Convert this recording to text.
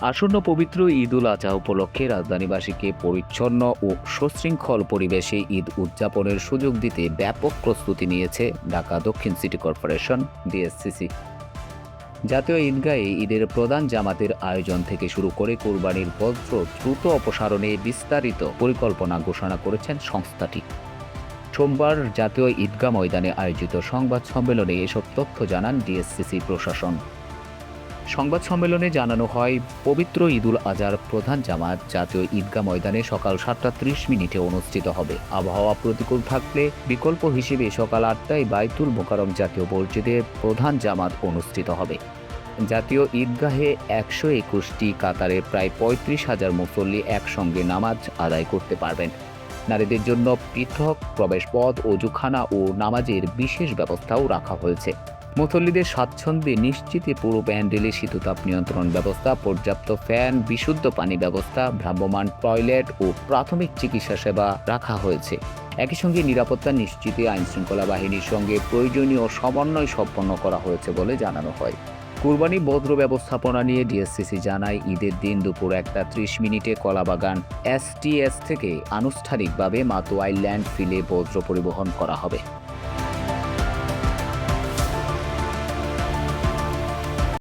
আসন্ন পবিত্র ঈদ উল আজহা উপলক্ষে রাজধানীবাসীকে পরিচ্ছন্ন ও সুশৃঙ্খল পরিবেশে ঈদ উদযাপনের সুযোগ দিতে ব্যাপক প্রস্তুতি নিয়েছে ঢাকা দক্ষিণ সিটি কর্পোরেশন ডিএসসিসি। জাতীয় ঈদগাহে ঈদের প্রধান জামাতের আয়োজন থেকে শুরু করে কোরবানির বজ্র দ্রুত অপসারণে বিস্তারিত পরিকল্পনা ঘোষণা করেছেন সংস্থাটি। সোমবার জাতীয় ঈদগাহ ময়দানে আয়োজিত সংবাদ সম্মেলনে এসব তথ্য জানান ডিএসসিসি প্রশাসন। সংবাদ সম্মেলনে জানানো হয়, পবিত্র ঈদুল আজহার প্রধান জামাত জাতীয় ঈদগাহ ময়দানে সকাল 7:30 অনুষ্ঠিত হবে। আবহাওয়া প্রতিকূল থাকলে বিকল্প হিসেবে সকাল 8টায় বাইতুল মোকাররম জাতীয় মসজিদে প্রধান জামাত অনুষ্ঠিত হবে। জাতীয় ঈদগাহে 121টি কাতারে প্রায় 35,000 মুসল্লি একসঙ্গে নামাজ আদায় করতে পারবেন। নারীদের জন্য পৃথক প্রবেশপথ, অজুখানা ও নামাজের বিশেষ ব্যবস্থাও রাখা হয়েছে। মুসল্লিদের স্বাচ্ছন্দ্যে নিশ্চিতে পুরো প্যান্ডেলে শীততাপ নিয়ন্ত্রণ ব্যবস্থা, পর্যাপ্ত ফ্যান, বিশুদ্ধ পানি ব্যবস্থা, ভ্রাম্যমাণ টয়লেট ও প্রাথমিক চিকিৎসা সেবা রাখা হয়েছে। একই সঙ্গে নিরাপত্তা নিশ্চিতে আইনশৃঙ্খলা বাহিনীর সঙ্গে প্রয়োজনীয় সমন্বয় সম্পন্ন করা হয়েছে বলে জানানো হয়। কুরবানি বদ্র ব্যবস্থাপনা নিয়ে ডিএসসিসি জানায়, ঈদের দিন দুপুর 1:30 কলাবাগান এসটিএস থেকে আনুষ্ঠানিকভাবে মাতোয়াইল ল্যান্ড ফিলে বজ্র পরিবহন করা হবে।